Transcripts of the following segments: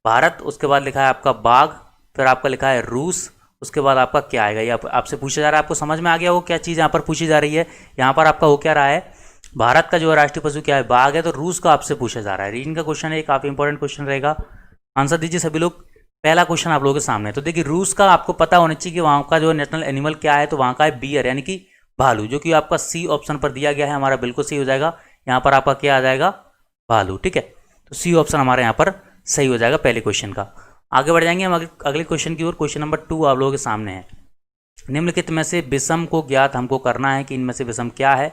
भारत, उसके बाद लिखा है आपका बाघ, फिर आपका लिखा है रूस, उसके बाद आपका क्या आएगा, ये आपसे पूछा जा रहा है। आपको समझ में आ गया वो क्या चीज़ यहाँ पर पूछी जा रही है। यहाँ पर आपका हो क्या रहा है, भारत का जो है राष्ट्रीय पशु क्या है, बाघ है, तो रूस का आपसे पूछा जा रहा है। रीजन का क्वेश्चन है, काफ़ी इंपॉर्टेंट क्वेश्चन रहेगा। आंसर दीजिए सभी लोग। पहला क्वेश्चन आप लोगों के सामने है। तो देखिए रूस का आपको पता होना चाहिए कि वहाँ का जो नेशनल एनिमल क्या है, तो वहाँ का है बियर यानी कि भालू, जो कि आपका सी ऑप्शन पर दिया गया है, हमारा बिल्कुल सही हो जाएगा। यहाँ पर आपका क्या आ जाएगा, भालू। ठीक है, तो सी ऑप्शन हमारे यहाँ पर सही हो जाएगा पहले क्वेश्चन का। आगे बढ़ जाएंगे हम अगले क्वेश्चन की ओर। क्वेश्चन नंबर 2 आप लोगों के सामने है। निम्नलिखित में से विषम को ज्ञात हमको करना है कि इनमें से विषम क्या है।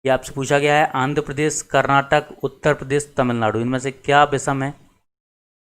ये आपसे पूछा गया है। आंध्र प्रदेश, कर्नाटक, उत्तर प्रदेश, तमिलनाडु, इनमें से क्या विषम है।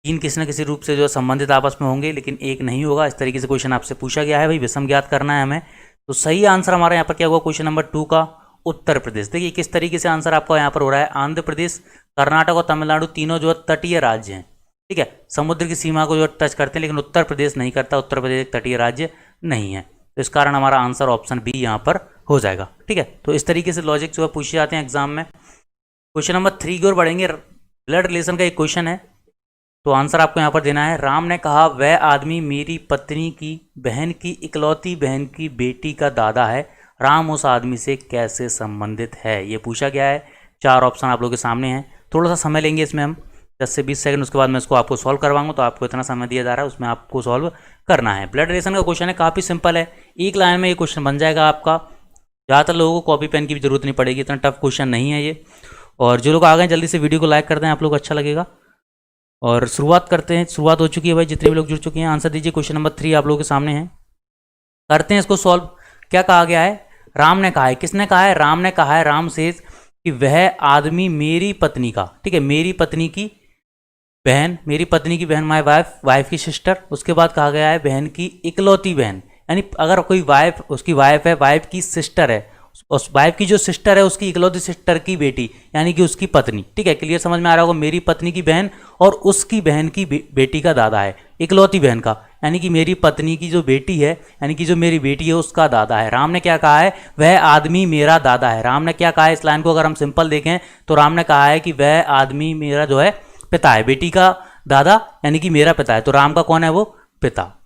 तीन किसी न किसी रूप से जो संबंधित आपस में होंगे, लेकिन एक नहीं होगा। इस तरीके से क्वेश्चन आपसे पूछा गया है, भाई विषम ज्ञात करना है हमें। तो सही आंसर हमारा यहाँ पर क्या हुआ, क्वेश्चन नंबर 2 का उत्तर प्रदेश। देखिए किस तरीके से आंसर आपका यहाँ पर हो रहा है। आंध्र प्रदेश, कर्नाटक और तमिलनाडु तीनों जो है तटीय राज्य हैं। ठीक है, समुद्र की सीमा को जो टच करते हैं, लेकिन उत्तर प्रदेश नहीं करता। उत्तर प्रदेश एक तटीय राज्य नहीं है, तो इस कारण हमारा आंसर ऑप्शन बी यहाँ पर हो जाएगा। ठीक है, तो इस तरीके से लॉजिक जो है पूछे जाते हैं एग्जाम में। क्वेश्चन नंबर 3 की ओर बढ़ेंगे। ब्लड रिलेशन का एक क्वेश्चन है, तो आंसर आपको यहाँ पर देना है। राम ने कहा वह आदमी मेरी पत्नी की बहन की इकलौती बहन की बेटी का दादा है, राम उस आदमी से कैसे संबंधित है, ये पूछा गया है। 4 ऑप्शन आप लोगों के सामने हैं। थोड़ा सा समय लेंगे इसमें हम, 10 से 20 सेकंड, उसके बाद मैं इसको आपको सॉल्व करवाऊंगा। तो आपको इतना समय दिया जा रहा है, उसमें आपको सॉल्व करना है। ब्लड रिलेशन का क्वेश्चन है, काफ़ी सिंपल है, एक लाइन में ये क्वेश्चन बन जाएगा आपका। ज़्यादातर लोगों को कॉपी पेन की भी जरूरत नहीं पड़ेगी, इतना टफ क्वेश्चन नहीं है ये। और जो लोग आ गए जल्दी से वीडियो को लाइक कर दें, आप लोग अच्छा लगेगा। और शुरुआत करते हैं। शुरुआत हो चुकी है भाई, जितने भी लोग जुड़ चुके हैं। आंसर दीजिए। क्वेश्चन नंबर 3 आप लोगों के सामने है, करते हैं इसको सॉल्व। क्या कहा गया है, राम ने कहा है, किसने कहा है, राम ने कहा है। राम से कि वह आदमी मेरी पत्नी का, ठीक है, मेरी पत्नी की बहन, मेरी पत्नी की बहन माय वाइफ, वाइफ की सिस्टर। उसके बाद कहा गया है बहन की इकलौती बहन, यानी अगर कोई वाइफ, उसकी वाइफ है, वाइफ की सिस्टर है, उस वाइफ की जो सिस्टर है उसकी इकलौती सिस्टर की बेटी, यानी कि उसकी पत्नी। ठीक है, क्लियर समझ में आ रहा होगा। मेरी पत्नी की बहन और उसकी बहन की बेटी का दादा है, इकलौती बहन का, यानी कि मेरी पत्नी की जो बेटी है, यानी कि जो मेरी बेटी है उसका दादा है। राम ने क्या कहा है, वह आदमी मेरा दादा है। राम ने क्या कहा है, इस लाइन को अगर हम सिंपल देखें तो राम ने कहा है कि वह आदमी मेरा जो है पिता है, बेटी का दादा यानी कि मेरा पिता है। तो राम का कौन है, वो पिता।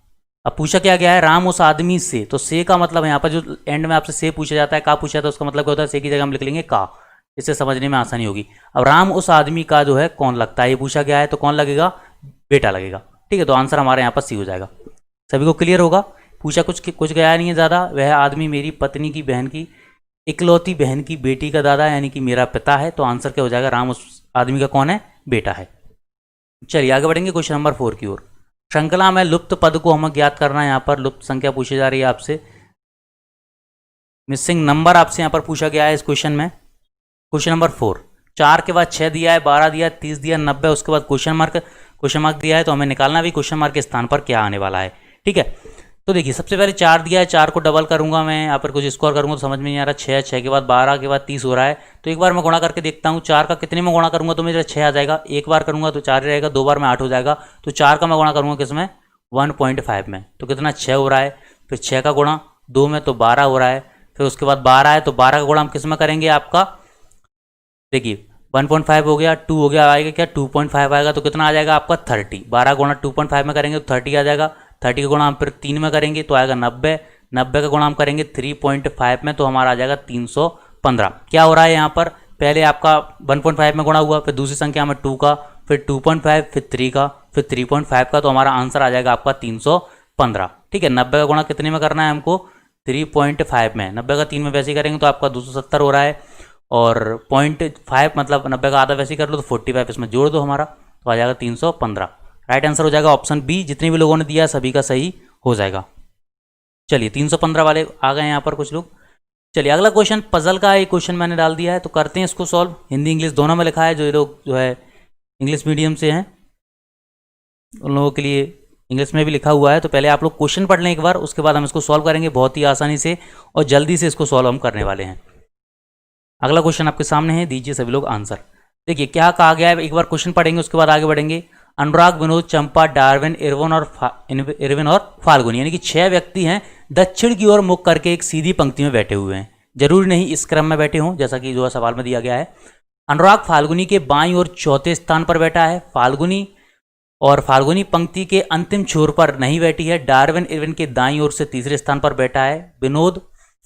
अब पूछा क्या गया है, राम उस आदमी से, तो से का मतलब यहाँ पर जो एंड में आपसे से पूछा जाता है, का पूछा जाता है, उसका मतलब क्या होता है, से की जगह हम लिख लेंगे का, इससे समझने में आसानी होगी। अब राम उस आदमी का जो है कौन लगता है, ये पूछा गया है, तो कौन लगेगा, बेटा लगेगा। ठीक है, तो आंसर हमारे यहाँ पर सी हो जाएगा। सभी को क्लियर होगा। पूछा कुछ गया नहीं है ज़्यादा। वह आदमी मेरी पत्नी की बहन की इकलौती बहन की बेटी का दादा यानी कि मेरा पिता है, तो आंसर क्या हो जाएगा, राम उस आदमी का कौन है, बेटा है। चलिए आगे बढ़ेंगे क्वेश्चन नंबर 4 की ओर। श्रृंखला में लुप्त पद को हमें ज्ञात करना है। यहाँ पर लुप्त संख्या पूछी जा रही है आपसे, मिसिंग नंबर आपसे यहाँ पर पूछा गया है इस क्वेश्चन में। क्वेश्चन नंबर 4, 4 के बाद 6 दिया है, 12 दिया है, 30 दिया है, 90, उसके बाद क्वेश्चन मार्क दिया है। तो हमें निकालना भी क्वेश्चन मार्क के स्थान पर क्या आने वाला है। ठीक है, तो देखिए सबसे पहले 4 दिया है, 4 को डबल करूंगा मैं, यहाँ पर कुछ स्कोर करूंगा तो समझ में नहीं आ रहा। 6 के बाद 12 के बाद 30 हो रहा है, तो एक बार मैं गुणा करके देखता हूँ। 4 का कितने में गुणा करूंगा तो मेरा 6 आ जाएगा। एक बार करूंगा तो 4 रहेगा, 2 बार में 8 हो जाएगा। तो 4 का मैं गुणा करूंगा किसमें, 1.5 में, तो कितना 6 हो रहा है। फिर 6 का गुणा 2 में तो 12 हो रहा है। फिर उसके बाद 12 है, तो 12 का गुणा हम किस में करेंगे, आपका देखिए 1.5 हो गया, 2 हो गया, आएगा क्या 2.5 आएगा, तो कितना आ जाएगा आपका 30। 12 गुणा 2.5 में करेंगे तो 30 आ जाएगा। 30 का गुणा हम फिर 3 में करेंगे तो आएगा 90। 90 का गुणा हम करेंगे 3.5 में तो हमारा आ जाएगा 315। क्या हो रहा है यहाँ पर, पहले आपका 1.5 में गुणा हुआ, फिर दूसरी संख्या में 2 का, फिर 2.5, फिर 3 का, फिर 3.5 का, तो हमारा आंसर आ जाएगा आपका 315। ठीक है, 90 का गुणा कितने में करना है हमको, 3.5 में। 90 का 3 में वैसे ही करेंगे तो आपका 270 हो रहा है। और 0.5 मतलब 90 का आधा वैसे ही कर लो तो 45 इसमें जोड़ दो हमारा, तो आ जाएगा 315। राइट आंसर हो जाएगा ऑप्शन बी। जितने भी लोगों ने दिया सभी का सही हो जाएगा। चलिए 315 वाले आ गए यहाँ पर कुछ लोग। चलिए अगला क्वेश्चन पजल का एक क्वेश्चन मैंने डाल दिया है, तो करते हैं इसको सॉल्व। हिंदी इंग्लिश दोनों में लिखा है, जो लोग जो है इंग्लिश मीडियम से हैं उन लोगों के लिए इंग्लिश में भी लिखा हुआ है। तो पहले आप लोग क्वेश्चन पढ़ लें एक बार, उसके बाद हम इसको सॉल्व करेंगे बहुत ही आसानी से और जल्दी से इसको सॉल्व हम करने वाले हैं। अगला क्वेश्चन आपके सामने है, दीजिए सभी लोग आंसर। देखिए क्या कहा गया है, एक बार क्वेश्चन पढ़ेंगे उसके बाद आगे बढ़ेंगे। अनुराग, विनोद, चंपा, डार्विन, इरविन और फाल्गुनी, यानी कि 6 व्यक्ति हैं, दक्षिण की ओर मुख करके एक सीधी पंक्ति में बैठे हुए हैं। जरूरी नहीं इस क्रम में बैठे हों, जैसा कि जो सवाल में दिया गया है। अनुराग फाल्गुनी के बाईं ओर चौथे स्थान पर बैठा है। फाल्गुनी और फाल्गुनी पंक्ति के अंतिम छोर पर नहीं बैठी है। डार्विन इरविन के दाईं ओर से तीसरे स्थान पर बैठा है। विनोद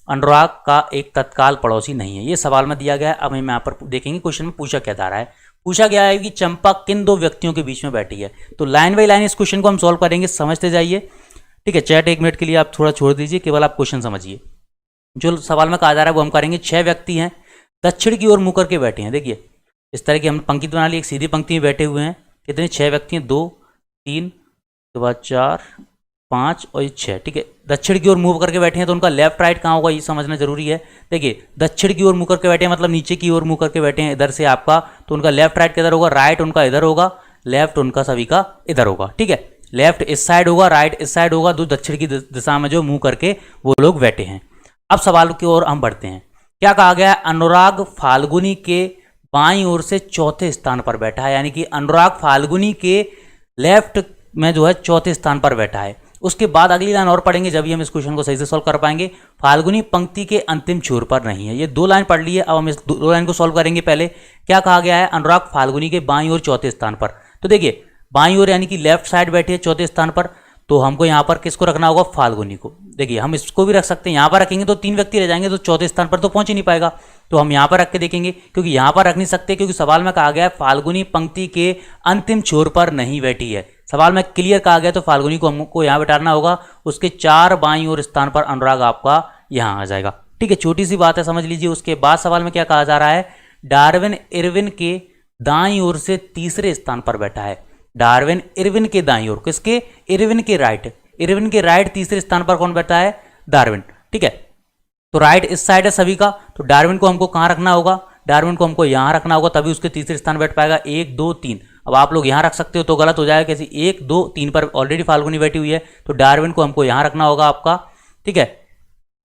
अनुराग का एक तत्काल पड़ोसी नहीं है। ये सवाल में दिया गया है। अब हम यहाँ पर देखेंगे क्वेश्चन में पूछा क्या जा रहा है। पूछा गया है कि चंपा किन दो व्यक्तियों के बीच में बैठी है। तो लाइन बाई लाइन इस क्वेश्चन को हम सॉल्व करेंगे, समझते जाइए। ठीक है, चैट 1 मिनट के लिए आप थोड़ा छोड़ दीजिए, केवल आप क्वेश्चन समझिए। जो सवाल में कहा जा रहा है वो हम करेंगे। 6 व्यक्ति हैं, दक्षिण की ओर मुँह करके बैठे हैं। देखिए इस तरह की हमने पंक्ति बना ली, एक सीधी पंक्ति में बैठे हुए हैं। कितने? 6 व्यक्ति हैं, 2 3 के बाद 4 5 और 6। ठीक है, दक्षिण की ओर मूव करके बैठे हैं तो उनका लेफ्ट राइट कहाँ होगा ये समझना जरूरी है। देखिए दक्षिण की ओर मुँह करके बैठे हैं मतलब नीचे की ओर मुँह करके बैठे हैं इधर से आपका, तो उनका लेफ्ट राइट किधर होगा? राइट उनका इधर होगा, लेफ्ट उनका सभी का इधर होगा। ठीक है, लेफ्ट इस साइड होगा, राइट इस साइड होगा। दो दक्षिण की दिशा में जो मुँह करके वो लोग बैठे हैं। अब सवाल की ओर हम बढ़ते हैं। क्या कहा गया है? अनुराग फाल्गुनी के बाईं ओर से चौथे स्थान पर बैठा है, यानी कि अनुराग फाल्गुनी के लेफ्ट में जो है चौथे स्थान पर बैठा है। उसके बाद अगली लाइन और पढ़ेंगे जब भी हम इस क्वेश्चन को सही से सॉल्व कर पाएंगे। फाल्गुनी पंक्ति के अंतिम छोर पर नहीं है। ये 2 लाइन पढ़ ली है। अब हम इस 2 लाइन को सॉल्व करेंगे। पहले क्या कहा गया है? अनुराग फाल्गुनी के बाईं ओर चौथे स्थान पर। तो देखिए बाईं ओर यानी कि लेफ्ट साइड बैठी है चौथे स्थान पर, तो हमको यहाँ पर किसको रखना होगा? फाल्गुनी को। देखिए हम इसको भी रख सकते हैं, यहाँ पर रखेंगे तो 3 व्यक्ति रह जाएंगे, तो चौथे स्थान पर तो पहुंच ही नहीं पाएगा। तो हम यहाँ पर रख के देखेंगे, क्योंकि यहाँ पर रख नहीं सकते, क्योंकि सवाल में कहा गया है फाल्गुनी पंक्ति के अंतिम छोर पर नहीं बैठी है। सवाल में क्लियर कहा गया, तो फाल्गुनी को हमको यहाँ बैठाना होगा। उसके 4 बाईं ओर स्थान पर अनुराग आपका यहाँ आ जाएगा। ठीक है, छोटी सी बात है, समझ लीजिए। उसके बाद सवाल में क्या कहा जा रहा है? डार्विन इरविन के दाईं ओर से तीसरे स्थान पर बैठा है। डार्विन इरविन के दाईं ओर, किसके? इरविन के राइट। इरविन के राइट तीसरे स्थान पर कौन बैठा है? डार्विन। ठीक है, तो राइट इस साइड है सभी का, तो डार्विन को हमको कहाँ रखना होगा? डार्विन को हमको यहाँ रखना होगा, तभी उसके तीसरे स्थान बैठ पाएगा। 1 2 3। अब आप लोग यहाँ रख सकते हो तो गलत हो जाएगा कैसे? 1 2 3 पर ऑलरेडी फाल्गुनी बैठी हुई है, तो डार्विन को हमको यहाँ रखना होगा आपका। ठीक है,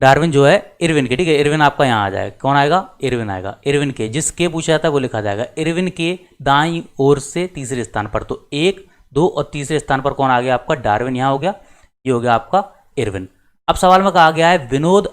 डार्विन जो है इरविन के। ठीक है, इरविन आपका यहाँ आ जाएगा। कौन आएगा? इरविन आएगा। इरविन के, जिसके पूछा जाता है वो लिखा जाएगा। इरविन के दाईं ओर से तीसरे स्थान पर, तो 1 2 और तीसरे स्थान पर कौन आ गया आपका? डार्विन यहाँ हो गया, ये हो गया आपका इरविन। अब सवाल में कहा गया है विनोद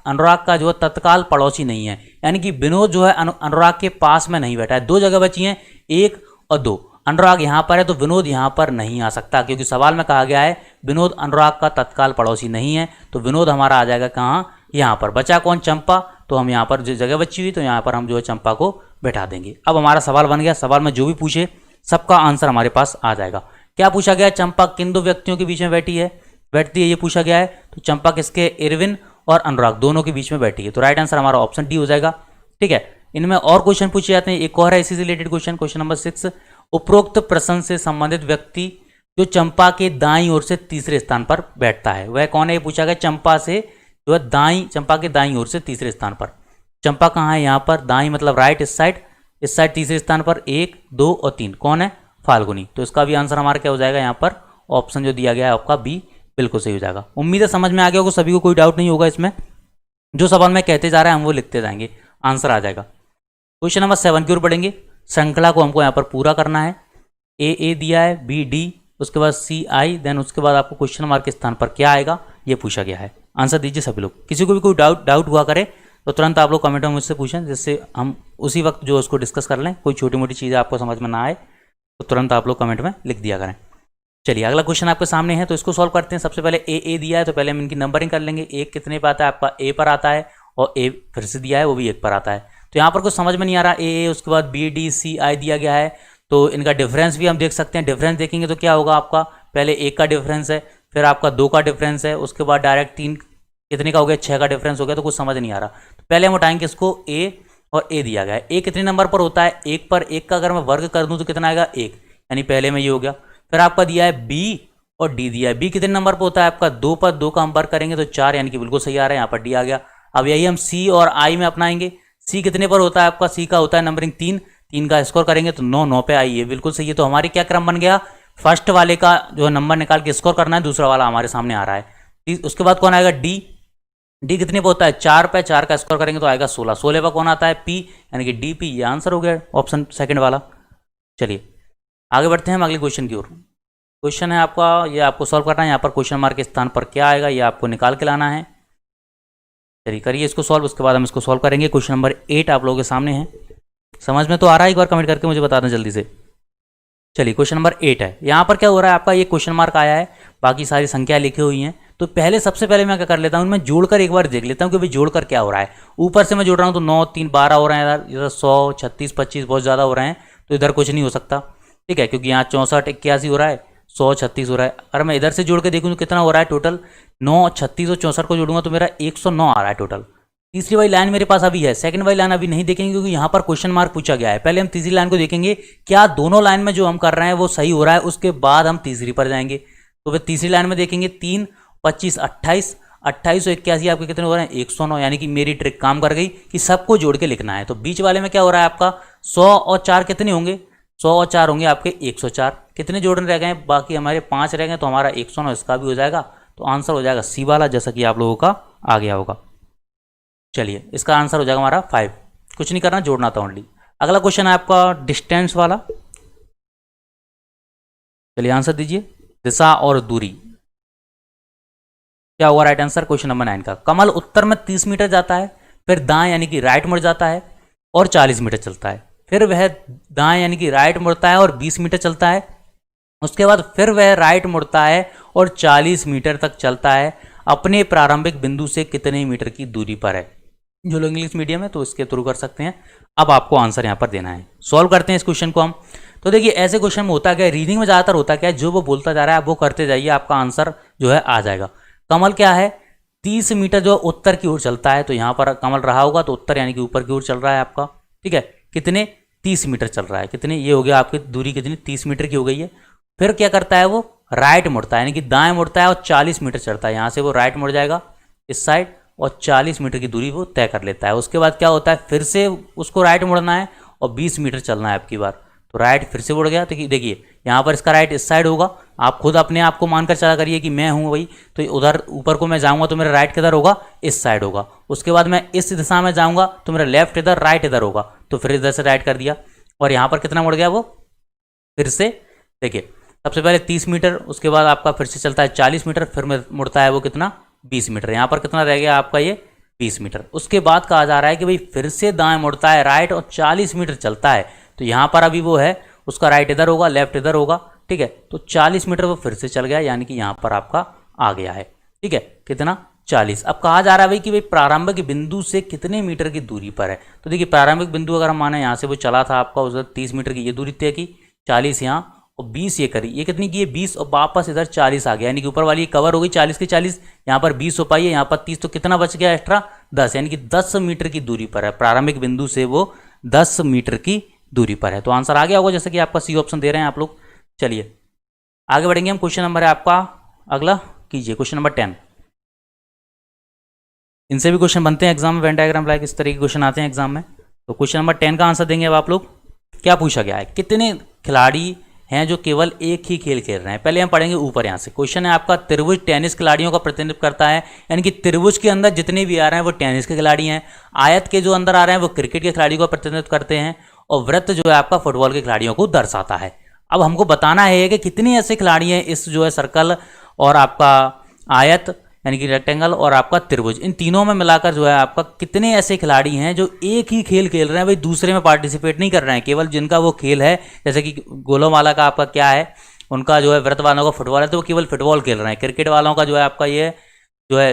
अनुराग का जो है तत्काल पड़ोसी नहीं है, यानी कि विनोद जो है अनुराग के पास में नहीं बैठा है। 2 जगह बची हैं, 1 और 2। अनुराग यहाँ पर है तो विनोद यहाँ पर नहीं आ सकता, क्योंकि सवाल में कहा गया है विनोद अनुराग का तत्काल पड़ोसी नहीं है। तो विनोद हमारा आ जाएगा कहाँ? यहाँ पर। बचा कौन? चंपा। तो हम यहाँ पर जो जगह बची हुई, तो यहाँ पर हम जो है चंपा को बैठा देंगे। अब हमारा सवाल बन गया। सवाल में जो भी पूछे सबका आंसर हमारे पास आ जाएगा। क्या पूछा गया? चंपा किन 2 व्यक्तियों के बीच में बैठती है, ये पूछा गया है। तो चंपा किसके? इरविन और अनुराग दोनों के बीच में बैठी है। तो राइट आंसर हमारा ऑप्शन डी हो जाएगा। ठीक है, इनमें और क्वेश्चन पूछे जाते हैं। एक और है इसी से रिलेटेड क्वेश्चन, क्वेश्चन नंबर 6। उपरोक्त प्रश्न से संबंधित व्यक्ति जो चंपा के दाईं ओर से तीसरे स्थान पर बैठता है वह कौन है? ये पूछा गया। चंपा से जो है चंपा के दाईं ओर से तीसरे स्थान पर। चंपा कहाँ है? यहाँ पर। दाईं मतलब राइट इस साइड तीसरे स्थान पर। 1 2 और 3 कौन है? फाल्गुनी। तो इसका भी आंसर हमारा क्या हो जाएगा? यहाँ पर ऑप्शन जो दिया गया है आपका बी बिल्कुल सही हो जाएगा। उम्मीद है समझ में आ गया होगा सभी को, कोई डाउट नहीं होगा इसमें। जो सवाल मैं कहते जा रहे हैं हम वो लिखते जाएंगे, आंसर आ जाएगा। क्वेश्चन नंबर 7 की ओर बढ़ेंगे। श्रृंखला को हमको यहाँ पर पूरा करना है। ए दिया है, बी डी, उसके बाद सी आई, देन उसके बाद आपको क्वेश्चन मार्क के स्थान पर क्या आएगा ये पूछा गया है। आंसर दीजिए सभी लोग। किसी को भी कोई डाउट हुआ करे तो तुरंत आप लोग कमेंट में मुझसे पूछें, जिससे हम उसी वक्त जो उसको डिस्कस कर लें। कोई छोटी मोटी चीज़ें आपको समझ में ना आए तो तुरंत आप लोग कमेंट में लिख दिया करें। चलिए अगला क्वेश्चन आपके सामने है, तो इसको सॉल्व करते हैं। सबसे पहले ए दिया है, तो पहले हम इनकी नंबरिंग कर लेंगे। 1 कितने पे आता है आपका? ए पर आता है, और ए फिर से दिया है वो भी 1 पर आता है। तो यहाँ पर कुछ समझ में नहीं आ रहा। ए, उसके बाद बी डी सी आई दिया गया है, तो इनका डिफरेंस भी हम देख सकते हैं। डिफरेंस देखेंगे तो क्या होगा आपका? पहले 1 का डिफरेंस है, फिर आपका 2 का डिफरेंस है, उसके बाद डायरेक्ट 3 कितने का हो गया? 6 का डिफरेंस हो गया। तो कुछ समझ नहीं आ रहा। तो पहले हम उठाएंगे इसको, ए और ए दिया गया है। ए कितने नंबर पर होता है? 1 पर। 1 का अगर मैं वर्ग कर दूं तो कितना आएगा? 1, यानी पहले में ये हो गया। फिर आपका दिया है बी और डी दिया है। बी कितने नंबर पर होता है आपका? 2 पर। 2 का हम वर्ग करेंगे तो 4, यानी कि बिल्कुल सही आ रहा है। यहाँ पर डी आ गया। अब यही हम सी और आई में अपनाएंगे। सी कितने पर होता है आपका? सी का होता है नंबरिंग 3। 3 का स्कोर करेंगे तो 9 पे आई है, बिल्कुल सही है। तो हमारी क्या क्रम बन गया? फर्स्ट वाले का जो नंबर निकाल के स्कोर करना है, दूसरा वाला हमारे सामने आ रहा है। उसके बाद कौन आएगा? डी। डी कितने पे होता है? 4 पे। 4 का स्कोर करेंगे तो आएगा 16। 16 पर कौन आता है? पी, यानी कि डी पी। ये आंसर हो गया ऑप्शन सेकंड वाला। चलिए आगे बढ़ते हैं हम अगले क्वेश्चन की ओर। क्वेश्चन है आपका, ये आपको सॉल्व करना है। यहाँ पर क्वेश्चन मार्क के स्थान पर क्या आएगा ये आपको निकाल के लाना है। चलिए करिए इसको सॉल्व, उसके बाद हम इसको सॉल्व करेंगे। क्वेश्चन नंबर 8 आप लोगों के सामने है। समझ में तो आ रहा है? एक बार कमेंट करके मुझे बता दें जल्दी से। चलिए क्वेश्चन नंबर 8 है। यहाँ पर क्या हो रहा है आपका, ये क्वेश्चन मार्क आया है, बाकी सारी संख्या लिखी हुई हैं। तो पहले सबसे पहले मैं क्या कर लेता हूँ, मैं जोड़कर एक बार देख लेता हूँ कि भाई जोड़कर क्या हो रहा है। ऊपर से मैं जोड़ रहा हूँ तो 9 3 12 हो रहे हैं यार, इधर 100 36 25 बहुत ज़्यादा हो रहे हैं, तो इधर कुछ नहीं हो सकता, ठीक है, क्योंकि यहाँ 64 81 हो रहा है, 100 36 हो रहा है। अगर मैं इधर से जोड़ के देखूँ तो कितना हो रहा है टोटल, 9 36 और 64 को जोड़ूंगा तो मेरा 109 आ रहा है टोटल। तीसरी वाली लाइन मेरे पास अभी है, सेकंड वाली लाइन अभी नहीं देखेंगे क्योंकि यहाँ पर क्वेश्चन मार्क पूछा गया है। पहले हम तीसरी लाइन को देखेंगे, क्या दोनों लाइन में जो हम कर रहे हैं वो सही हो रहा है, उसके बाद हम तीसरी पर जाएंगे। तो फिर तीसरी लाइन में देखेंगे 3 25 28 28 और 81 आपके कितने हो रहे हैं 109, यानी कि मेरी ट्रिक काम कर गई कि सबको जोड़ के लिखना है। तो बीच वाले में क्या हो रहा है आपका 100 और 4 कितने होंगे, 100 और 4 होंगे आपके 104। कितने जोड़ने रह गए, बाकी हमारे 5 रह गए, तो हमारा 109 इसका भी हो जाएगा। तो आंसर हो जाएगा सी वाला, जैसा कि आप लोगों का आ गया होगा। चलिए इसका आंसर हो जाएगा हमारा 5, कुछ नहीं करना, जोड़ना था ओनली। अगला क्वेश्चन है आपका डिस्टेंस वाला। चलिए आंसर दीजिए, दिशा और दूरी। क्या होगा राइट आंसर क्वेश्चन नंबर 9 का। कमल उत्तर में 30 मीटर जाता है, फिर दाएं यानी कि राइट मुड़ जाता है और 40 मीटर चलता है। फिर वह दाएं यानी कि राइट मुड़ता है और 20 मीटर चलता है। उसके बाद फिर वह राइट मुड़ता है और 40 मीटर तक चलता है। अपने प्रारंभिक बिंदु से कितने मीटर की दूरी पर है। जो लोग इंग्लिश मीडियम है तो इसके थ्रू कर सकते हैं। अब आपको आंसर यहाँ पर देना है, सॉल्व करते हैं इस क्वेश्चन को हम। तो देखिए ऐसे क्वेश्चन में होता क्या है, रीडिंग में ज़्यादातर होता क्या है, जो वो बोलता जा रहा है आप वो करते जाइए, आपका आंसर जो है आ जाएगा। कमल क्या है 30 मीटर जो उत्तर की ओर चलता है, तो यहाँ पर कमल रहा होगा तो उत्तर यानी कि ऊपर की ओर चल रहा है आपका, ठीक है। कितने 30 मीटर चल रहा है, कितने ये हो गया आपकी दूरी, कितनी 30 मीटर की हो गई है। फिर क्या करता है वो राइट मुड़ता है, यानी कि दाएं मुड़ता है और 40 मीटर चलता है। यहाँ से वो राइट मुड़ जाएगा इस साइड और 40 मीटर की दूरी वो तय कर लेता है। उसके बाद क्या होता है, फिर से उसको राइट मुड़ना है और 20 मीटर चलना है आपकी बार, तो राइट फिर से मुड़ गया। तो देखिए यहाँ पर इसका राइट इस साइड होगा, आप खुद अपने आप को मानकर चला करिए कि मैं हूँ वही, तो उधर ऊपर को मैं जाऊँगा तो मेरा राइट किधर होगा, इस साइड होगा। उसके बाद मैं इस दिशा में जाऊँगा तो मेरा लेफ्ट इधर, राइट इधर होगा, तो फिर इधर से राइट कर दिया। और यहाँ पर कितना मुड़ गया वो, फिर से देखिए सबसे पहले 30 मीटर, उसके बाद आपका फिर से चलता है 40 मीटर, फिर मुड़ता है वो कितना 20 मीटर। यहाँ पर कितना रह गया आपका ये 20 मीटर। उसके बाद कहा जा रहा है कि भाई फिर से दाएं मुड़ता है राइट और 40 मीटर चलता है, तो यहाँ पर अभी वो है उसका राइट इधर होगा, लेफ्ट इधर होगा, ठीक है। तो 40 मीटर वो फिर से चल गया, यानी कि यहाँ पर आपका आ गया है, ठीक है, कितना 40। अब कहा जा रहा है भाई कि भाई प्रारंभिक बिंदु से कितने मीटर की दूरी पर है। तो देखिए प्रारंभिक बिंदु अगर हम माने यहाँ से वो चला था आपका, उधर 30 मीटर की ये दूरी तय की, 40 यहाँ और 20 ये करी, ये कितनी की है 20, और वापस इधर 40 आ गया, यानी कि ऊपर वाली कवर हो गई 40 की 40, यहाँ पर 20 हो पाई है, यहाँ पर 30, तो कितना बच गया एक्स्ट्रा 10, यानी कि 10 मीटर की दूरी पर है। प्रारंभिक बिंदु से वो 10 मीटर की दूरी पर है। तो आंसर आ गया होगा, जैसे कि आपका सी ऑप्शन दे रहे हैं आप लोग। चलिए आगे बढ़ेंगे हम। क्वेश्चन नंबर है आपका अगला, कीजिए क्वेश्चन नंबर 10। इनसे भी क्वेश्चन बनते हैं एग्जाम में, वेन डायग्राम लाइक इस तरह के क्वेश्चन आते हैं एग्जाम में। तो क्वेश्चन नंबर 10 का आंसर देंगे अब आप लोग। क्या पूछा गया है, कितने खिलाड़ी हैं जो केवल एक ही खेल खेल रहे हैं। पहले हम पढ़ेंगे ऊपर, यहाँ से क्वेश्चन है आपका, त्रिभुज टेनिस खिलाड़ियों का प्रतिनिधित्व करता है, यानी कि त्रिभुज के अंदर जितने भी आ रहे हैं वो टेनिस के खिलाड़ी हैं। आयत के जो अंदर आ रहे हैं वो क्रिकेट के खिलाड़ियों का प्रतिनिधित्व करते हैं, और वृत्त जो है आपका फुटबॉल के खिलाड़ियों को दर्शाता है। अब हमको बताना है कि कितने ऐसे खिलाड़ी हैं इस जो है सर्कल और आपका आयत यानी कि रेक्टेंगल और आपका त्रिभुज, इन तीनों में मिलाकर जो है आपका कितने ऐसे खिलाड़ी हैं जो एक ही खेल खेल रहे हैं, भाई दूसरे में पार्टिसिपेट नहीं कर रहे हैं, केवल जिनका वो खेल है, जैसे कि गोलों वाला का आपका क्या है, उनका जो है व्रत वालों का फुटबॉल है तो वो केवल फुटबॉल खेल रहे हैं। क्रिकेट वालों का जो है आपका ये जो है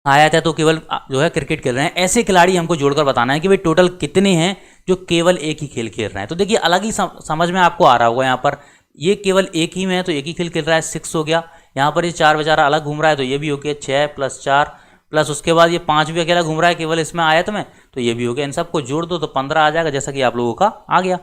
आयत है तो केवल जो है क्रिकेट खेल रहे हैं। ऐसे खिलाड़ी हमको जोड़कर बताना है कि भाई टोटल कितने हैं जो केवल एक ही खेल खेल रहे हैं। तो देखिए अलग ही समझ में आपको आ रहा होगा, यहाँ पर ये केवल एक ही में है तो एक ही खेल खेल रहा है, 6 हो गया। यहाँ पर ये 4 बेचारा अलग घूम रहा है तो ये भी हो गया 6 + 4 प्लस उसके बाद ये 5 भी अकेला घूम रहा है केवल इसमें आयत में, तो ये भी हो गया। इन सबको जोड़ दो तो 15 आ जाएगा, जैसा कि आप लोगों का आ गया।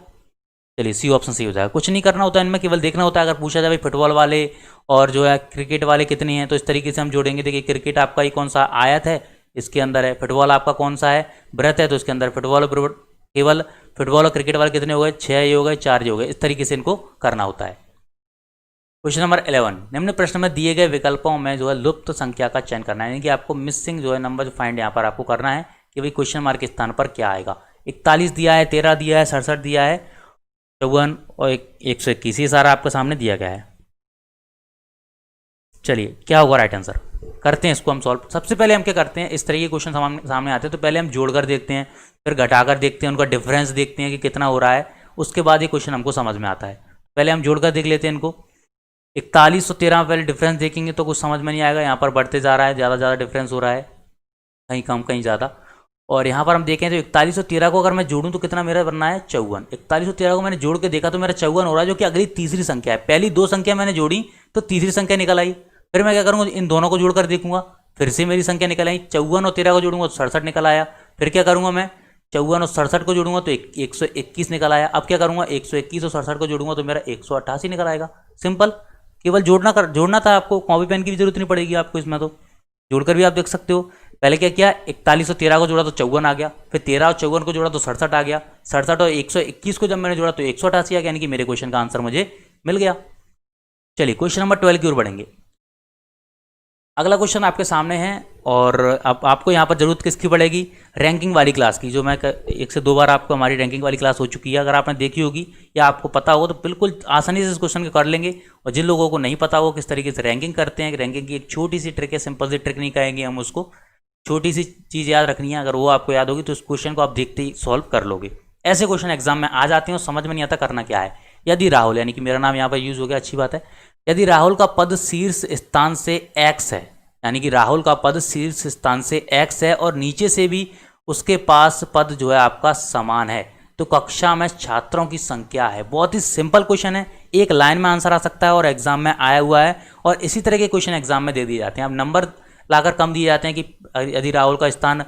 चलिए सी ऑप्शन सही हो जाएगा। कुछ नहीं करना होता है इनमें, केवल देखना होता है। अगर पूछा जाए भाई फुटबॉल वाले और जो है क्रिकेट वाले कितने हैं, तो इस तरीके से हम जोड़ेंगे। देखिए क्रिकेट आपका ये कौन सा आयत है, इसके अंदर है। फुटबॉल आपका कौन सा है, वृत्त है, तो इसके अंदर फुटबॉल केवल फुटबॉल और क्रिकेट वाले कितने हो गए, 6 ये हो गए, 4 ये हो गए। इस तरीके से इनको करना होता है। क्वेश्चन नंबर 11, निम्न प्रश्न में दिए गए विकल्पों में जो है लुप्त संख्या का चयन करना है, यानी कि आपको मिसिंग जो है नंबर जो फाइंड यहाँ पर आपको करना है कि भाई क्वेश्चन मार्क के स्थान पर क्या आएगा। 41 दिया है, 13 दिया है, 67 दिया है, 54 और 121, ये सारा आपके सामने दिया गया है। चलिए क्या होगा राइट आंसर, करते हैं इसको हम सॉल्व। सबसे पहले हम क्या करते हैं, इस तरह के क्वेश्चन सामने आते हैं तो पहले हम जोड़कर देखते हैं, फिर घटाकर देखते हैं, उनका डिफरेंस देखते हैं कि कितना हो रहा है, उसके बाद ये क्वेश्चन हमको समझ में आता है। पहले हम जोड़कर देख लेते हैं इनको। 41 और 13 पहले डिफरेंस देखेंगे तो कुछ समझ में नहीं आएगा। यहाँ पर बढ़ते जा रहा है, ज़्यादा ज़्यादा डिफरेंस हो रहा है, कहीं कम कहीं ज़्यादा। और यहाँ पर हम देखें तो 41 और 13 को अगर मैं जोड़ूँ तो कितना मेरा बनना है 54। 41 और 13 को मैंने जोड़ के देखा तो मेरा 54 हो रहा है, जो कि अगली तीसरी संख्या है। पहली दो संख्या मैंने जोड़ी तो तीसरी संख्या निकल आई। फिर मैं क्या करूँगा, इन दोनों को जोड़कर देखूंगा, फिर से मेरी संख्या निकल आई। 54 और 13 को जोड़ूंगा तो 67 निकल आया। फिर क्या करूँगा, मैं 54 और 67 को जोड़ूंगा तो 121 निकल आया। अब क्या करूँगा, 121 और 67 को जोड़ूंगा तो मेरा 188 निकल आएगा। सिंपल, केवल जोड़ना था आपको, कॉपी पेन की भी जरूरत नहीं पड़ेगी आपको इसमें, तो जोड़कर भी आप देख सकते हो। पहले क्या किया, 41 और 13 को जोड़ा तो 54 आ गया, फिर 13 और 54 को जोड़ा तो 67 आ गया, 67 और 121 को जब मैंने जोड़ा तो 188 आ गया, यानी कि मेरे क्वेश्चन का आंसर मुझे मिल गया। चलिए क्वेश्चन नंबर 12 की ओर बढ़ेंगे। अगला क्वेश्चन आपके सामने है और अब आपको यहाँ पर जरूरत किसकी पड़ेगी, रैंकिंग वाली क्लास की, जो मैं 1 से 2 बार आपको हमारी रैंकिंग वाली क्लास हो चुकी है। अगर आपने देखी होगी या आपको पता हो तो बिल्कुल आसानी से इस क्वेश्चन को कर लेंगे। और जिन लोगों को नहीं पता हो किस तरीके से रैंकिंग करते हैं, रैंकिंग की एक छोटी सी ट्रिक है, सिंपल सी ट्रिक नहीं कहेंगे हम उसको, छोटी सी चीज़ याद रखनी है। अगर वो आपको याद होगी तो उस क्वेश्चन को आप देखते ही सॉल्व कर लोगे। ऐसे क्वेश्चन एग्जाम में आ जाते हैं और समझ में नहीं आता करना क्या है। यदि राहुल, यानी कि मेरा नाम यहाँ पर यूज हो गया, अच्छी बात है। यदि राहुल का पद शीर्ष स्थान से x है, यानी कि राहुल का पद शीर्ष स्थान से x है और नीचे से भी उसके पास पद जो है आपका समान है, तो कक्षा में छात्रों की संख्या है। बहुत ही सिंपल क्वेश्चन है, एक लाइन में आंसर आ सकता है और एग्जाम में आया हुआ है। और इसी तरह के क्वेश्चन एग्जाम में दे दिए जाते हैं। अब नंबर लाकर कम दिए जाते हैं कि यदि राहुल का स्थान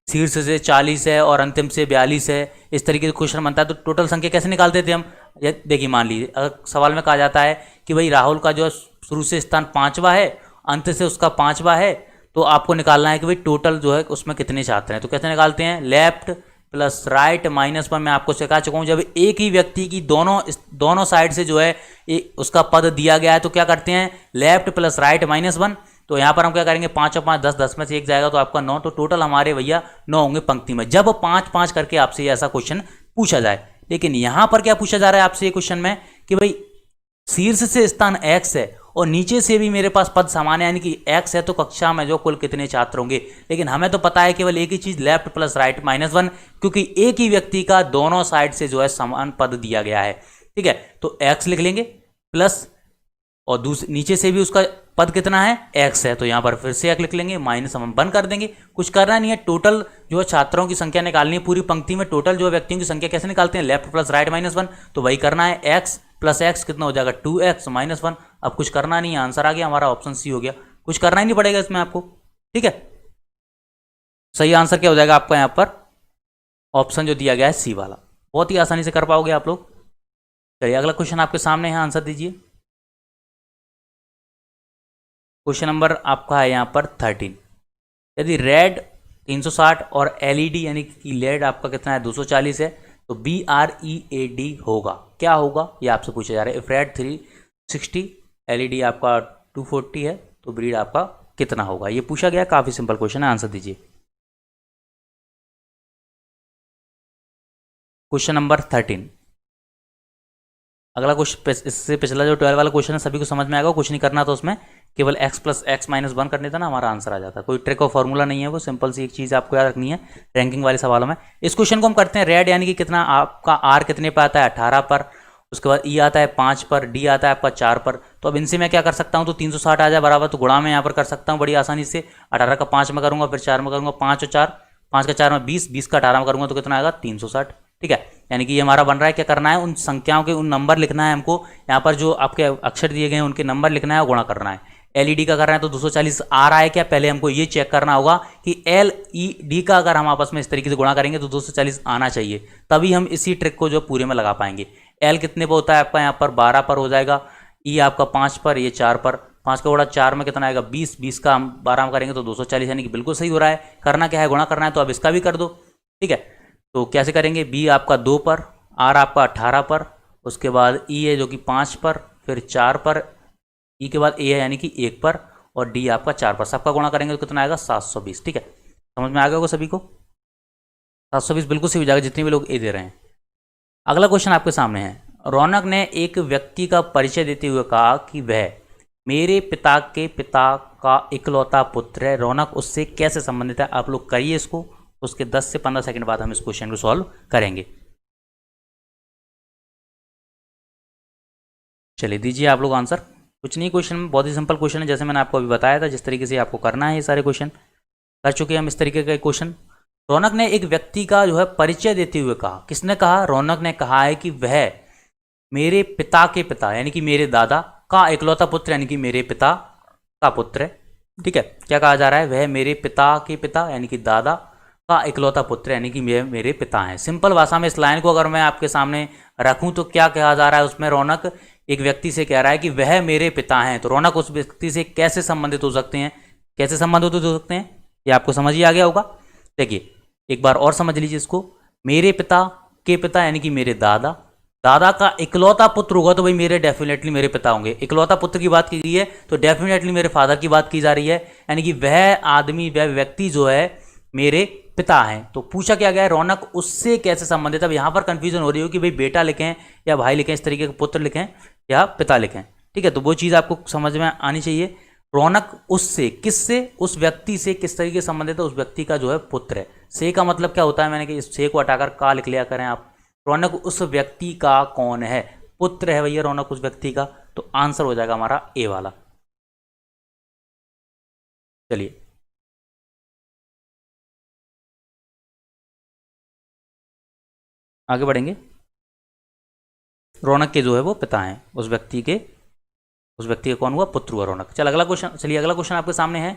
शीर्ष से 40 है और अंतिम से 42 है, इस तरीके से क्वेश्चन बनता है। तो टोटल संख्या कैसे निकालते थे हम, देखिए मान लीजिए अगर सवाल में कहा जाता है कि भाई राहुल का जो शुरू से स्थान 5वां है, अंत से उसका 5वां है, तो आपको निकालना है कि भाई टोटल जो है उसमें कितने छात्र हैं। तो कैसे निकालते हैं, लेफ्ट प्लस राइट माइनस 1। मैं आपको सिखा चुका हूँ, जब एक ही व्यक्ति की दोनों साइड से जो है उसका पद दिया गया है तो क्या करते हैं, लेफ्ट प्लस राइट माइनस 1। तो यहाँ पर हम क्या करेंगे, 5 और 5 10, 10 में से एक जाएगा तो आपका 9, तो टोटल हमारे भैया 9 होंगे पंक्ति में, जब 5-5 करके आपसे ऐसा क्वेश्चन पूछा जाए। लेकिन यहाँ पर क्या पूछा जा रहा है आपसे ये क्वेश्चन में कि भाई शीर्ष से स्थान x है और नीचे से भी मेरे पास पद समान है, यानी कि x है, तो कक्षा में जो कुल कितने छात्र होंगे। लेकिन हमें तो पता है केवल एक ही चीज, लेफ्ट प्लस राइट माइनस 1, क्योंकि एक ही व्यक्ति का दोनों साइड से जो है समान पद दिया गया है। ठीक है, तो x लिख लेंगे प्लस, और नीचे से भी उसका पद कितना है, x है, तो यहाँ पर फिर से x लिख लेंगे, माइनस हम बंद कर देंगे। कुछ करना नहीं है, टोटल जो है छात्रों की संख्या निकालनी है पूरी पंक्ति में। टोटल जो व्यक्तियों की संख्या कैसे निकालते हैं, लेफ्ट प्लस राइट माइनस 1, तो वही करना है। x प्लस x कितना हो जाएगा, 2x माइनस 1। अब कुछ करना नहीं है, आंसर आ गया हमारा, ऑप्शन सी हो गया। कुछ करना ही नहीं पड़ेगा इसमें आपको। ठीक है, सही आंसर क्या हो जाएगा आपका यहाँ पर, ऑप्शन जो दिया गया है सी वाला। बहुत ही आसानी से कर पाओगे आप लोग। चलिए अगला क्वेश्चन आपके सामने है, आंसर दीजिए। क्वेश्चन नंबर आपका है यहाँ पर 13। यदि रेड 360 और एलईडी यानी कि लेड आपका कितना है 240 है, तो BREAD होगा, क्या होगा ये आपसे पूछा जा रहा है। इफ रेड 360 एलईडी आपका 240 है तो ब्रीड आपका कितना होगा, ये पूछा गया। काफी सिंपल क्वेश्चन है, आंसर दीजिए। Question number 13। अगला क्वेश्चन, इससे पिछला जो 12 वाला क्वेश्चन है सभी को समझ में आएगा, कुछ नहीं करना था उसमें, केवल x प्लस एक्स माइनस 1 करने था ना, हमारा आंसर आ जाता। कोई ट्रिक और फॉर्मूला नहीं है, वो सिंपल सी एक चीज़ आपको याद रखनी है रैंकिंग वाले सवालों में। इस क्वेश्चन को हम करते हैं रेड, यानी कि कितना आपका r कितने पे आता है 18 पर, उसके बाद E आता है 5 पर, D आता है आपका 4 पर। तो अब इनसे मैं क्या कर सकता हूँ, तो 360 आ जाए बराबर, तो गुणा में यहाँ पर कर सकता हूँ बड़ी आसानी से। 18 का 5 में करूँगा, फिर 4 में करूँगा, 5 और 4, 5 का 4 में 20, 20 का 18 में करूँगा तो कितना आएगा 360। ठीक है, यानी कि ये हमारा बन रहा है। क्या करना है, उन संख्याओं के उन नंबर लिखना है हमको, यहाँ पर जो आपके अक्षर दिए गए हैं उनके नंबर लिखना है और गुणा करना है। एलईडी का कर रहे हैं तो 240 आ रहा है क्या, पहले हमको ये चेक करना होगा कि एलईडी का अगर हम आपस में इस तरीके से गुणा करेंगे तो 240 आना चाहिए, तभी हम इसी ट्रिक को जो पूरे में लगा पाएंगे। एल कितने पर होता है आपका, यहाँ पर 12 पर हो जाएगा, ई आपका 5 पर, ये 4 पर, 5 का गुणा 4 में कितना आएगा 20, 20 का हम 12 में करेंगे तो 240, यानी कि बिल्कुल सही हो रहा है। करना क्या है, गुणा करना है, तो अब इसका भी कर दो। ठीक है, तो कैसे करेंगे, बी आपका 2 पर, आर आपका 18 पर, उसके बाद ई है जो कि 5 पर, फिर 4 पर, ई के बाद ए है यानी कि 1 पर, और डी आपका 4 पर। सबका गुणा करेंगे तो कितना आएगा 720। ठीक है, समझ में आ गया होगा सभी को, 720 बिल्कुल सही हो जाएगा जितने भी लोग ए दे रहे हैं। अगला क्वेश्चन आपके सामने है। रौनक ने एक व्यक्ति का परिचय देते हुए कहा कि वह मेरे पिता के पिता का इकलौता पुत्र है। रौनक उससे कैसे संबंधित है, आप लोग करिए इसको, उसके 10 से 15 सेकंड बाद हम इस क्वेश्चन को सॉल्व करेंगे। चलिए दीजिए आप लोग आंसर। कुछ नहीं, क्वेश्चन में बहुत ही सिंपल क्वेश्चन है, जैसे मैंने आपको अभी बताया था, जिस तरीके से आपको करना है ये सारे क्वेश्चन कर चुके हैं हम इस तरीके का क्वेश्चन। रौनक ने एक व्यक्ति का जो है परिचय देते हुए कहा, किसने कहा? रौनक ने कहा है कि वह मेरे पिता के पिता यानी कि मेरे दादा का इकलौता पुत्र यानी कि मेरे पिता का पुत्र है। ठीक है, क्या कहा जा रहा है? वह मेरे पिता के पिता यानी कि दादा का इकलौता पुत्र यानी कि मेरे पिता हैं। सिंपल भाषा में इस लाइन को अगर मैं आपके सामने रखूं तो क्या कहा जा रहा है उसमें? रौनक एक व्यक्ति से कह रहा है कि वह मेरे पिता हैं, तो रौनक उस व्यक्ति से कैसे संबंधित हो सकते हैं, कैसे संबंधित हो सकते हैं, ये आपको समझ ही आ गया होगा। देखिए एक बार और समझ लीजिए इसको। मेरे पिता के पिता यानी कि मेरे दादा, दादा का इकलौता पुत्र होगा तो भाई मेरे डेफिनेटली मेरे पिता होंगे। इकलौता पुत्र की बात की गई है तो डेफिनेटली मेरे फादर की बात की जा रही है, यानी कि वह आदमी वह व्यक्ति जो है मेरे पिता हैं। तो पूछा क्या गया है? रौनक उससे कैसे संबंधित। अब यहां पर कंफ्यूजन हो रही हो कि भाई बेटा लिखें या भाई लिखें, इस तरीके के पुत्र लिखें या पिता लिखें। ठीक है, तो वो चीज़ आपको समझ में आनी चाहिए। रौनक उससे, किससे? उस व्यक्ति से किस तरीके से संबंधित है? उस व्यक्ति का जो है पुत्र है। से का मतलब क्या होता है? मैंने कि इस से को हटाकर का लिख लिया करें आप। रौनक उस व्यक्ति का कौन है? पुत्र है भैया रौनक उस व्यक्ति का, तो आंसर हो जाएगा हमारा ए वाला। चलिए आगे बढ़ेंगे। रौनक के जो है वो पिता हैं उस व्यक्ति के, उस व्यक्ति का कौन हुआ? पुत्र हुआ रौनक। चल अगला क्वेश्चन, चलिए अगला क्वेश्चन आपके सामने है।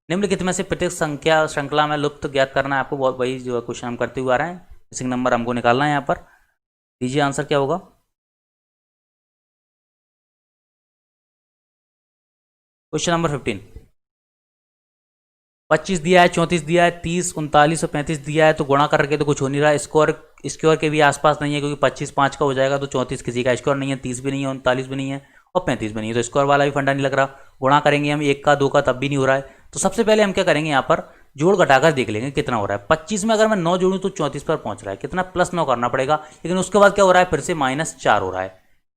निम्नलिखित में से प्रत्येक संख्या श्रृंखला में लुप्त ज्ञात करना है आपको। बहुत वही जो क्वेश्चन हम करते हुए आ रहे हैं, मिसिंग नंबर हमको निकालना है यहाँ पर। दीजिए आंसर क्या होगा? Question number 15। 25 दिया है, 34 दिया है, 30, 39 और 35 दिया है, तो गुणा करके तो कुछ हो नहीं रहा। स्कोर स्क्वायर के भी आसपास नहीं है, क्योंकि 25 5 का हो जाएगा तो 34 किसी का स्क्वायर नहीं है, 30 भी नहीं है, 39 भी नहीं है और 35 भी नहीं है, तो स्क्वायर वाला भी फंडा नहीं लग रहा। गुणा करेंगे हम 1 का 2 का तब भी नहीं हो रहा है। तो सबसे पहले हम क्या करेंगे, यहाँ पर जोड़ घटाकर देख लेंगे कितना हो रहा है। 25 में अगर मैं 9 जोड़ूँ तो 34 पर पहुंच रहा है, कितना? +9 करना पड़ेगा। लेकिन उसके बाद क्या हो रहा है? फिर से -4 हो रहा है।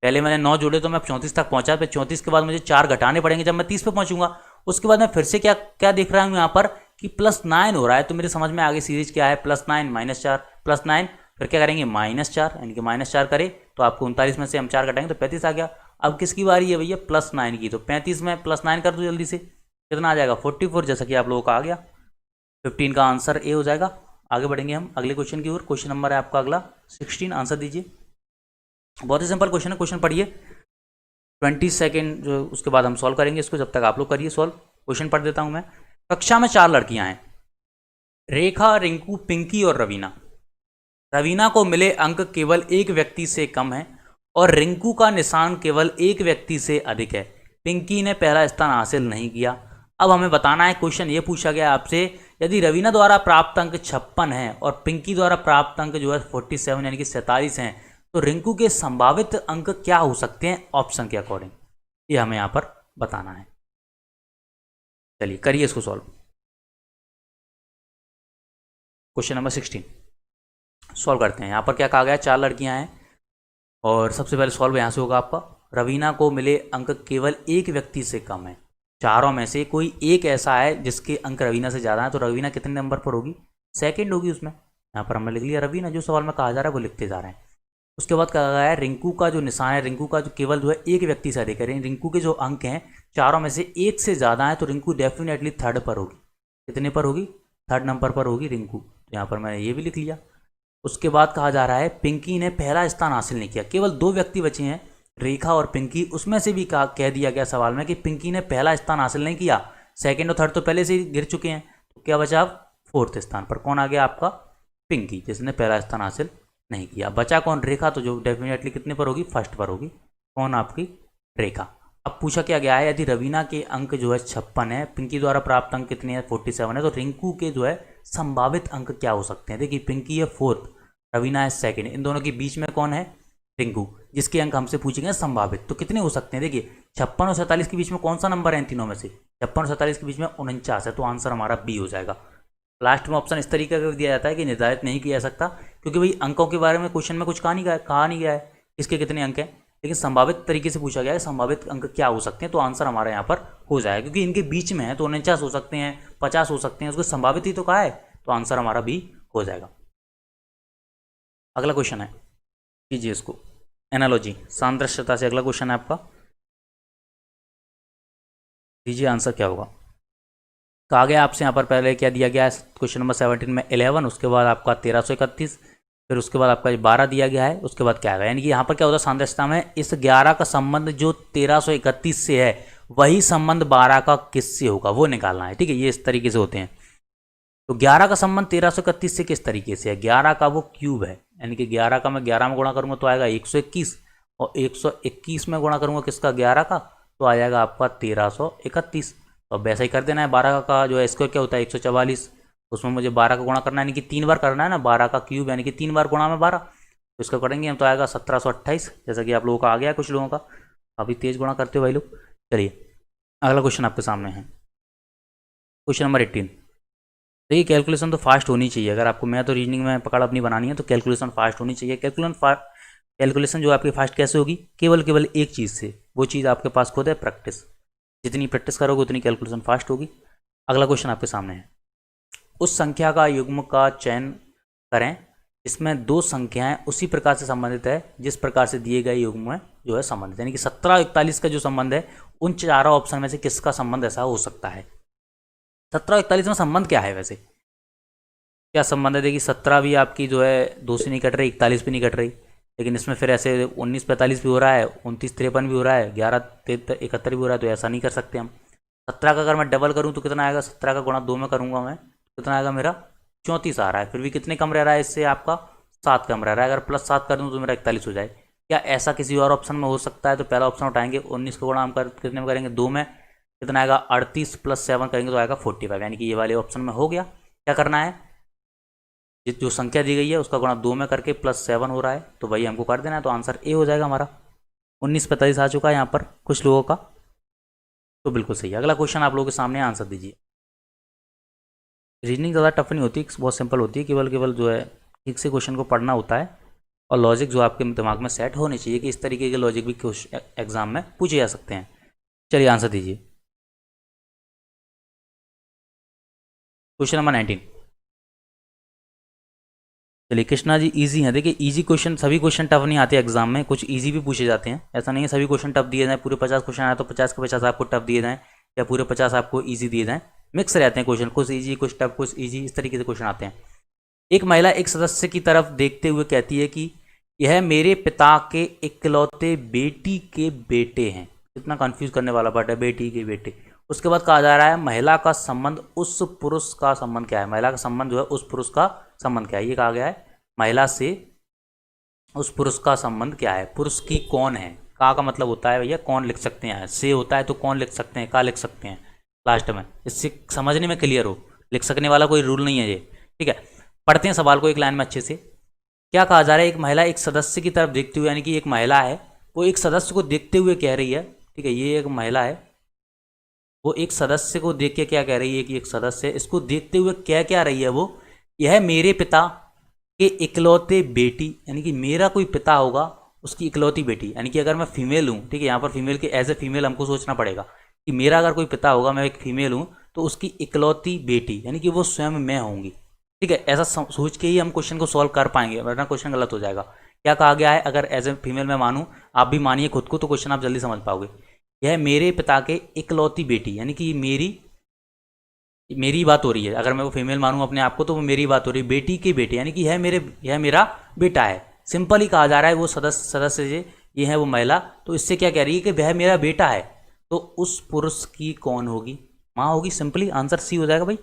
पहले मैंने 9 जोड़े तो मैं 34 तक पहुंचा, फिर 34 के बाद मुझे 4 घटाने पड़ेंगे जब मैं 30 पे पहुंचूंगा। उसके बाद मैं फिर से क्या क्या देख रहा हूँ यहाँ पर कि +9 हो रहा है। तो मेरे समझ में आगे सीरीज क्या है? +9 -4 +9, फिर क्या करेंगे? -4, यानी कि -4 करें तो आपको 39 में से हम 4 घटाएंगे तो 35 आ गया। अब किसकी बारी है भैया? +9 की। तो 35 में +9 कर दो जल्दी से, कितना आ जाएगा? 44, जैसा कि आप लोगों का आ गया। 15 का आंसर ए हो जाएगा। आगे बढ़ेंगे हम अगले क्वेश्चन की ओर। क्वेश्चन नंबर है आपका अगला 16। आंसर दीजिए। बहुत ही सिंपल क्वेश्चन है, क्वेश्चन पढ़िए। 20 सेकेंड जो उसके बाद हम सॉल्व करेंगे इसको, जब तक आप लोग करिए सॉल्व। क्वेश्चन पढ़ देता हूं मैं। कक्षा में 4 लड़कियां हैं, रेखा, रिंकू, पिंकी और रवीना। रवीना को मिले अंक केवल एक व्यक्ति से कम है और रिंकू का निशान केवल एक व्यक्ति से अधिक है। पिंकी ने पहला स्थान हासिल नहीं किया। अब हमें बताना है, क्वेश्चन ये पूछा गया आपसे, यदि रवीना द्वारा प्राप्त अंक 56 है और पिंकी द्वारा प्राप्त अंक जो है 47 यानी कि 47 हैं, तो रिंकू के संभावित अंक क्या हो सकते हैं ऑप्शन के अकॉर्डिंग, ये हमें यहाँ पर बताना है। चलिए करिए इसको सॉल्व। क्वेश्चन नंबर 16 सॉल्व करते हैं। यहाँ पर क्या कहा गया? 4 लड़कियाँ हैं और सबसे पहले सॉल्व यहाँ से होगा आपका। रवीना को मिले अंक केवल एक व्यक्ति से कम है, चारों में से कोई एक ऐसा है जिसके अंक रवीना से ज़्यादा है, तो रवीना कितने नंबर पर होगी? सेकंड होगी उसमें। यहाँ पर हमने लिख लिया रवीना, जो सवाल में कहा जा रहा है वो लिखते जा रहे हैं। उसके बाद कहा गया है रिंकू का जो निशान है, रिंकू का जो केवल जो है एक व्यक्ति से अधिक है। रिंकू के जो अंक हैं चारों में से एक से ज़्यादा है, तो रिंकू डेफिनेटली थर्ड पर होगी। कितने पर होगी? थर्ड नंबर पर होगी रिंकू। तो यहाँ पर मैंने ये भी लिख लिया। उसके बाद कहा जा रहा है पिंकी ने पहला स्थान हासिल नहीं किया। केवल 2 व्यक्ति बचे हैं, रेखा और पिंकी, उसमें से भी कह दिया गया सवाल में कि पिंकी ने पहला स्थान हासिल नहीं किया, सेकंड और थर्ड तो पहले से ही गिर चुके हैं। तो क्या बचा? अब 4th स्थान पर कौन आ गया आपका? पिंकी, जिसने पहला स्थान हासिल नहीं किया। बचा कौन? रेखा, तो जो डेफिनेटली कितने पर होगी? फर्स्ट पर होगी। कौन? आपकी रेखा। अब पूछा क्या गया है, यदि रवीना के अंक जो है 56 है, पिंकी द्वारा प्राप्त अंक कितने हैं? 47 है, तो रिंकू के जो है संभावित अंक क्या हो सकते हैं? देखिए पिंकी है 4th, रवीना है 2nd, इन दोनों के बीच में कौन है? रिंकू, जिसके अंक हमसे पूछेंगे संभावित। तो कितने हो सकते हैं? देखिए 56 और 47 के बीच में कौन सा नंबर है इन तीनों में से? 56 और 47 के बीच में 49 है, तो आंसर हमारा बी हो जाएगा। लास्ट में ऑप्शन इस तरीके का दिया जाता है कि निर्धारित नहीं किया जा सकता, क्योंकि भाई अंकों के बारे में क्वेश्चन में कुछ कहा नहीं गया है इसके कितने अंक हैं, लेकिन संभावित तरीके से पूछा गया है संभावित अंक क्या हो सकते हैं, तो आंसर हमारा यहाँ पर हो जाएगा। क्योंकि इनके बीच में है तो 49 हो सकते हैं, 50 हो सकते हैं, उसको संभावित ही तो कहा है, तो आंसर हमारा भी हो जाएगा। अगला क्वेश्चन है, कीजिए इसको एनालॉजी, सादृश्यता से अगला क्वेश्चन है आपका। दीजिए आंसर क्या होगा। तो आगे आपसे यहाँ पर पहले क्या दिया गया है, क्वेश्चन नंबर 17 में 11, उसके बाद आपका 1331, फिर उसके बाद आपका 12 दिया गया है, उसके बाद क्या आएगा। यानी कि यहाँ पर क्या होता है सादृश्यता में, इस 11 का संबंध जो 1331 से है वही संबंध 12 का किससे होगा वो निकालना है। ठीक है, ये इस तरीके से होते हैं। तो 11 का संबंध 1331 से किस तरीके से है, 11 का वो क्यूब है, यानी कि 11 का मैं 11 में गुणा करूँगा तो आएगा 121, और 121 में गुणा करूँगा किसका, 11 का, तो आ जाएगा आपका 1331। तो अब वैसा ही कर देना है। 12 का जो है स्क्वायर क्या होता है 144, उसमें मुझे 12 का गुणा करना है, यानी कि 3 बार करना है ना, 12 का क्यूब यानी कि 3 बार गुणा में 12, तो इसका करेंगे हम तो आएगा 1728, जैसा कि आप लोगों का आ गया, कुछ लोगों का काफ़ी तेज़ गुणा करते हो भाई लोग। चलिए अगला क्वेश्चन आपके सामने है, क्वेश्चन नंबर 18। देखिए कैलकुलेशन तो फास्ट होनी चाहिए, अगर आपको मैथ और रीजनिंग में पकड़ अपनी बनानी है तो कैलकुलेशन फास्ट होनी चाहिए। कैलकुलेशन जो आपकी फास्ट कैसे होगी, केवल एक चीज़ से, वो चीज़ आपके पास खुद है प्रैक्टिस। जितनी प्रैक्टिस करोगे उतनी कैलकुलेशन फास्ट होगी। अगला क्वेश्चन आपके सामने है, उस संख्या का युग्म का चयन करें इसमें दो संख्याएं उसी प्रकार से संबंधित है जिस प्रकार से दिए गए युग्म में जो है संबंधित, यानी कि 17 और 41 का जो संबंध है उन चारों ऑप्शन में से किसका संबंध ऐसा हो सकता है। 17 और 41 में संबंध क्या है वैसे, क्या संबंध है। देखिए 17 भी आपकी जो है 2 से नहीं कट रही, 41 भी नहीं कट रही, लेकिन इसमें फिर ऐसे 19 45 भी हो रहा है, 29 53 भी हो रहा है, 11 73 71 भी हो रहा है, तो ऐसा नहीं कर सकते हम। 17 का अगर मैं डबल करूँ तो कितना आएगा, 17 का गुणा 2 में करूँगा मैं, कितना आएगा मेरा 34 आ रहा है, फिर भी कितने कम रह रहा है इससे आपका 7 कम रह रहा है। अगर +7 कर दूँ तो मेरा 41 हो जाए। क्या ऐसा किसी और ऑप्शन में हो सकता है, तो पहला ऑप्शन उठाएंगे, 19 का गुणा हम कितने में करेंगे 2 में, कितना आएगा 38 + 7 करेंगे तो आएगा 45, यानी कि ये वाले ऑप्शन में हो गया। क्या करना है, जो संख्या दी गई है उसका गुणा 2 में करके +7 हो रहा है तो वही हमको कर देना है, तो आंसर ए हो जाएगा हमारा। 19 45 आ चुका है यहाँ पर कुछ लोगों का, तो बिल्कुल सही है। अगला क्वेश्चन आप लोगों के सामने आंसर दीजिए। रीजनिंग ज़्यादा टफ नहीं होती, बहुत सिंपल होती है, केवल जो है ठीक से क्वेश्चन को पढ़ना होता है और लॉजिक जो आपके दिमाग में सेट होनी चाहिए कि इस तरीके के लॉजिक भी एग्जाम में पूछे जा सकते हैं। चलिए आंसर दीजिए, क्वेश्चन नंबर 19। चलिए कृष्णा जी इजी है। देखिए इजी क्वेश्चन, सभी क्वेश्चन टफ नहीं आते एग्जाम में, कुछ इजी भी पूछे जाते हैं, ऐसा नहीं है सभी क्वेश्चन टफ दिए जाएँ, पूरे 50 क्वेश्चन आए तो 50 के 50 आपको टफ दिए जाएँ या पूरे 50 आपको ईजी दिए जाएँ, मिक्स रहते हैं क्वेश्चन, कुछ ईजी कुछ टफ कुछ ईजी, इस तरीके से क्वेश्चन आते हैं। एक महिला एक सदस्य की तरफ देखते हुए कहती है कि यह मेरे पिता के इकलौते बेटी के बेटे हैं। कितना कंफ्यूज करने वाला पार्ट है, बेटी के बेटे। उसके बाद कहा जा रहा है महिला का संबंध उस पुरुष का संबंध क्या है, महिला का संबंध जो है उस पुरुष का संबंध क्या है, ये कहा गया है महिला से उस पुरुष का संबंध क्या है। पुरुष की कौन है, का मतलब होता है भैया कौन लिख सकते हैं, से होता है तो कौन लिख सकते हैं, का लिख सकते हैं लास्ट में, इससे समझने में क्लियर हो, लिख सकने वाला कोई रूल नहीं है ये। ठीक है, पढ़ते हैं सवाल को एक लाइन में अच्छे से। क्या कहा जा रहा है, एक महिला एक सदस्य की तरफ देखते हुए, यानी कि एक महिला है वो एक सदस्य को देखते हुए कह रही है, ठीक है, ये एक महिला है वो एक सदस्य को देख के क्या कह रही है कि एक सदस्य इसको देखते हुए क्या रही है वो, यह मेरे पिता के इकलौते बेटी, यानी कि मेरा कोई पिता होगा उसकी इकलौती बेटी, यानी कि अगर मैं फीमेल हूँ, ठीक है, यहाँ पर फीमेल के एज ए फीमेल हमको सोचना पड़ेगा कि मेरा अगर कोई पिता होगा, मैं एक फीमेल हूँ तो उसकी इकलौती बेटी, यानी कि वो स्वयं मैं होंगी। ठीक है, ऐसा सोच के ही हम क्वेश्चन को सॉल्व कर पाएंगे, वरना क्वेश्चन गलत हो जाएगा। क्या कहा गया है, अगर एज ए फीमेल मैं मानूँ, आप भी मानिए खुद को, तो क्वेश्चन आप जल्दी समझ पाओगे। यह मेरे पिता के इकलौती बेटी, यानी कि मेरी बात हो रही है, अगर मैं वो फीमेल मानूँ अपने आप को तो वो मेरी बात हो रही है, बेटी के बेटे, यानी कि यह मेरा बेटा है। सिंपल ही कहा जा रहा है, वो सदस्य ये है वो महिला, तो इससे क्या कह रही है कि वह मेरा बेटा है, तो उस पुरुष की कौन होगी, माँ होगी। सिंपली आंसर सी हो जाएगा भाई,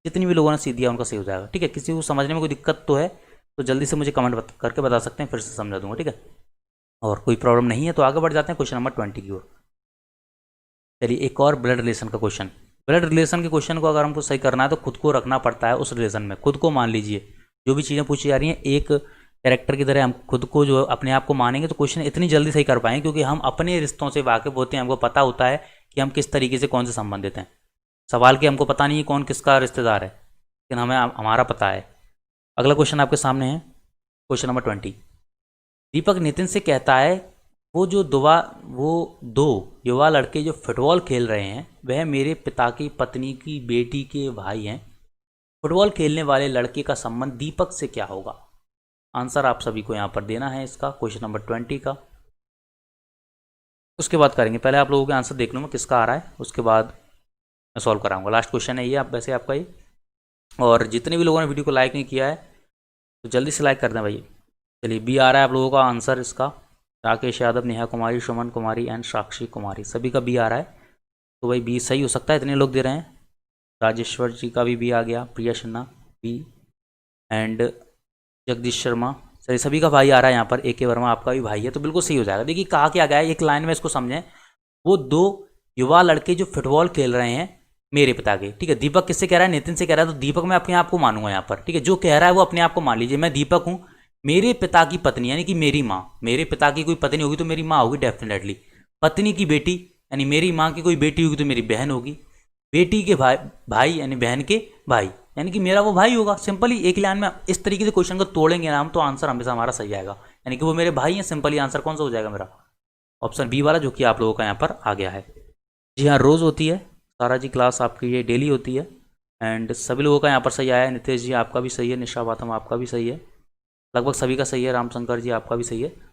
जितनी भी लोगों ने सी दिया उनका सही हो जाएगा। ठीक है, किसी को समझने में कोई दिक्कत तो है तो जल्दी से मुझे कमेंट करके बता सकते हैं, फिर से समझा दूंगा। ठीक है, और कोई प्रॉब्लम नहीं है तो आगे बढ़ जाते हैं क्वेश्चन नंबर 20 की ओर। चलिए एक और ब्लड रिलेशन का क्वेश्चन। ब्लड रिलेशन के क्वेश्चन को अगर हमको सही करना है तो खुद को रखना पड़ता है उस रिलेशन में, खुद को मान लीजिए। जो भी चीज़ें पूछी जा रही हैं एक कैरेक्टर की तरह हम खुद को जो अपने आप को मानेंगे तो क्वेश्चन इतनी जल्दी सही कर पाएंगे, क्योंकि हम अपने रिश्तों से वाकिफ होते हैं, हमको पता होता है कि हम किस तरीके से कौन से संबंधित हैं। सवाल के हमको पता नहीं है कौन किसका रिश्तेदार है, लेकिन हमें हमारा पता है। अगला क्वेश्चन आपके सामने है, क्वेश्चन नंबर 20। दीपक नितिन से कहता है वो दो युवा लड़के जो फुटबॉल खेल रहे हैं वह मेरे पिता की पत्नी की बेटी के भाई हैं। फुटबॉल खेलने वाले लड़के का संबंध दीपक से क्या होगा। आंसर आप सभी को यहाँ पर देना है इसका, क्वेश्चन नंबर 20 का। उसके बाद करेंगे, पहले आप लोगों के आंसर देख लूँ मैं किसका आ रहा है, उसके बाद मैं सॉल्व कराऊंगा। लास्ट क्वेश्चन है ये आप वैसे आपका ये। और जितने भी लोगों ने वीडियो को लाइक नहीं किया है तो जल्दी से लाइक कर दें भाई। चलिए बी आ रहा है आप लोगों का आंसर इसका। राकेश यादव, नेहा कुमारी, सुमन कुमारी एंड साक्षी कुमारी, सभी का बी आ रहा है। तो भाई बी सही हो सकता है, इतने लोग दे रहे हैं। राजेश्वर जी का भी बी आ गया, प्रिया सिन्हा बी, एंड जगदीश शर्मा, सही सभी का भाई आ रहा है यहाँ पर। ए के वर्मा आपका भी भाई है, तो बिल्कुल सही हो जाएगा। देखिए कहा क्या गया है, एक लाइन में इसको समझें। वो दो युवा लड़के जो फुटबॉल खेल रहे हैं मेरे पिता के, ठीक है। दीपक किससे कह रहा है, नितिन से कह रहा है, तो दीपक मैं अपने आप को मानूंगा यहाँ पर, ठीक है। जो कह रहा है वो अपने आप को मान लीजिए, मैं दीपक हूँ, मेरे पिता की पत्नी यानी कि मेरी माँ, मेरे पिता की कोई पत्नी होगी तो मेरी माँ होगी डेफिनेटली। पत्नी की बेटी यानी मेरी माँ की कोई बेटी होगी तो मेरी बहन होगी। बेटी के भाई, भाई यानी बहन के भाई यानी कि मेरा वो भाई होगा। सिंपल ही एक लाइन में इस तरीके से क्वेश्चन को तोड़ेंगे ना हम, तो आंसर हमेशा हमारा सही आएगा, यानी कि वो मेरे भाई हैं। सिंपली आंसर कौन सा हो जाएगा मेरा, ऑप्शन बी वाला, जो कि आप लोगों का यहाँ पर आ गया है। जी हाँ, रोज़ होती है सारा जी, क्लास आपकी ये डेली होती है। एंड सभी लोगों का यहाँ पर सही आया है। नितेश जी आपका भी सही है, निशा बातम आपका भी सही है, लगभग सभी का सही है। रामशंकर जी आपका भी सही है।